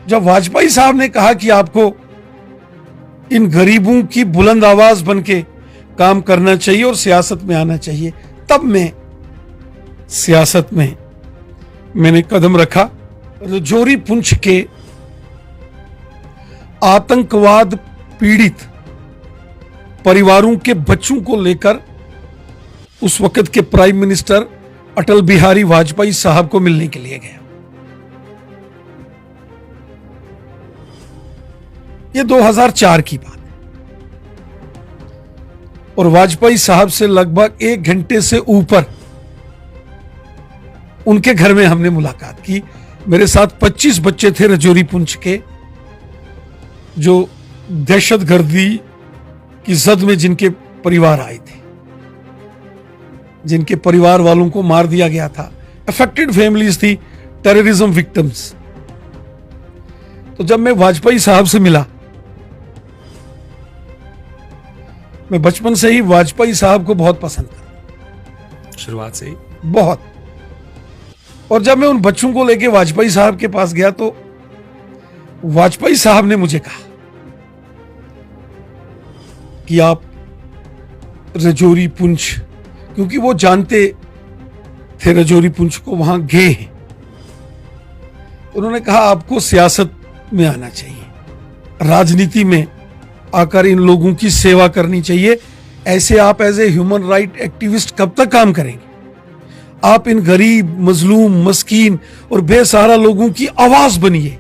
जब वाजपेयी साहब ने कहा कि आपको इन गरीबों की बुलंद आवाज बन के काम करना चाहिए और सियासत में आना चाहिए, तब मैं सियासत में मैंने कदम रखा। राजौरी पुंछ के आतंकवाद पीड़ित परिवारों के बच्चों को लेकर उस वक्त के प्राइम मिनिस्टर अटल बिहारी वाजपेयी साहब को मिलने के लिए गया। ये 2004 की बात है और वाजपेयी साहब से लगभग 1 घंटे से ऊपर उनके घर में हमने मुलाकात की। मेरे साथ 25 बच्चे थे राजौरी पुंछ के, जो दहशतगर्दी की जद में जिनके परिवार आए थे, जिनके परिवार वालों को मार दिया गया था। अफेक्टेड फैमिलीज थी, टेररिज्म विक्टिम्स। तो जब मैं वाजपेयी साहब से मिला, मैं बचपन से ही वाजपेयी साहब को बहुत पसंद करता, शुरुआत से ही बहुत। और जब मैं उन बच्चों को लेके वाजपेयी साहब के पास गया तो वाजपेयी साहब ने मुझे कहा कि आप राजौरी पुंछ, क्योंकि वो जानते थे राजौरी पुंछ को, वहां गए हैं, उन्होंने कहा आपको सियासत में आना चाहिए, राजनीति में आकर इन लोगों की सेवा करनी चाहिए। ऐसे आप as a human right activist कब तक काम करेंगे? आप इन गरीब, मजलूम, मस्कीन और बेसहारा लोगों की आवाज बनिए,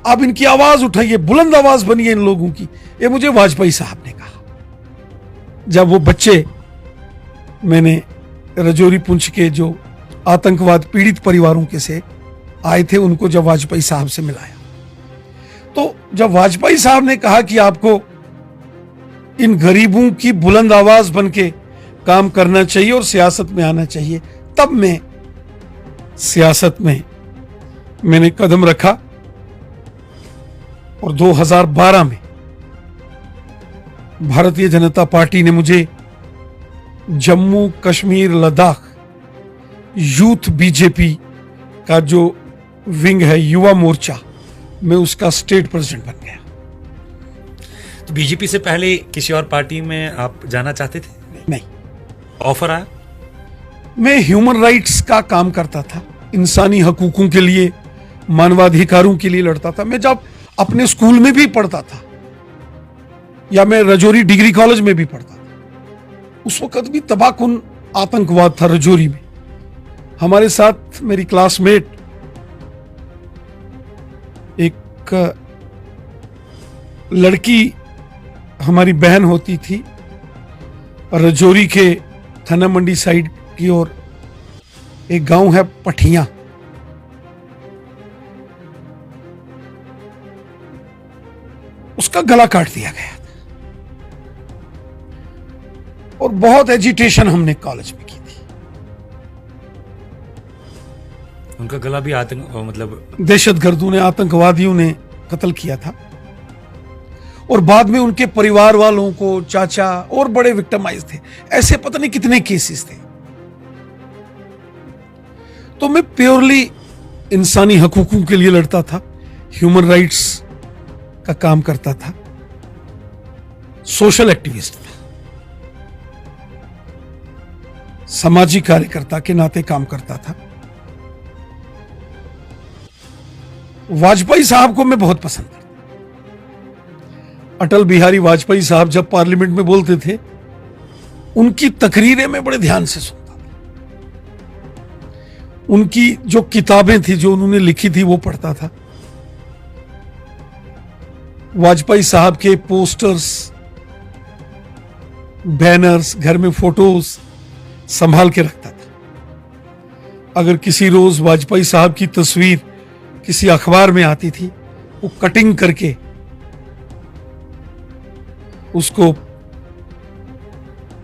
आप इनकी आवाज उठाइए, बुलंद आवाज बनिए इन लोगों की। ये मुझे वाजपेयी साहब ने कहा। जब वो बच्चे, मैंने राजौरी पुंछ के जो आतंकवाद पीड़ित परिवारों के से आए थे, उनको जब वाजपेयी साहब से मिलाया, तो जब वाजपेयी साहब ने कहा कि आपको इन गरीबों की बुलंद आवाज बन के काम करना चाहिए और सियासत में आना चाहिए, तब मैं सियासत में मैंने कदम रखा। और 2012 में भारतीय जनता पार्टी ने मुझे जम्मू कश्मीर लद्दाख यूथ बीजेपी का जो विंग है, युवा मोर्चा, मैं उसका स्टेट प्रेसिडेंट बन गया। तो बीजेपी से पहले किसी और पार्टी में आप जाना चाहते थे? नहीं, ऑफर आया? मैं ह्यूमन राइट्स का काम करता था, इंसानी हकूकों के लिए, मानवाधिकारों के लिए लड़ता था। मैं जब अपने स्कूल में भी पढ़ता था या मैं राजौरी डिग्री कॉलेज में भी पढ़ता था, उस वक्त भी तबाहकुन आतंकवाद था राजौरी में। हमारे साथ मेरी क्लासमेट एक लड़की, हमारी बहन होती थी, राजौरी के थाना मंडी साइड की ओर एक गांव है पठिया, उसका गला काट दिया गया था और बहुत एजिटेशन हमने कॉलेज में की थी। उनका गला भी मतलब दहशतगर्दों ने, आतंकवादियों ने कत्ल किया था और बाद में उनके परिवार वालों को, चाचा और बड़े विक्टिमाइज थे। ऐसे पता नहीं कितने केसेस थे। तो मैं प्योरली इंसानी हकूकों के लिए लड़ता था, ह्यूमन राइट्स का काम करता था, सोशल एक्टिविस्ट था, सामाजिक कार्यकर्ता के नाते काम करता था। वाजपेयी साहब को मैं बहुत पसंद करता। अटल बिहारी वाजपेयी साहब जब पार्लियामेंट में बोलते थे, उनकी तकरीरें मैं बड़े ध्यान से सुनता था। उनकी जो किताबें थी, जो उन्होंने लिखी थी, वो पढ़ता था। वाजपेयी साहब के पोस्टर्स, बैनर्स, घर में फोटोज संभाल के रखता था। अगर किसी रोज वाजपेयी साहब की तस्वीर किसी अखबार में आती थी, वो कटिंग करके उसको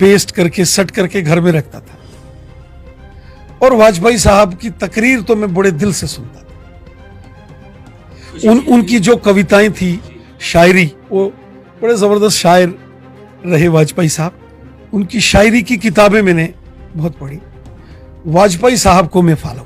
पेस्ट करके, सेट करके घर में रखता था। और वाजपेयी साहब की तकरीर तो मैं बड़े दिल से सुनता था। उनकी जो कविताएं थी, शायरी, वो बड़े जबरदस्त शायर रहे वाजपेयी साहब। उनकी शायरी की किताबें मैंने बहुत पढ़ी। वाजपेयी साहब को मैं फॉलो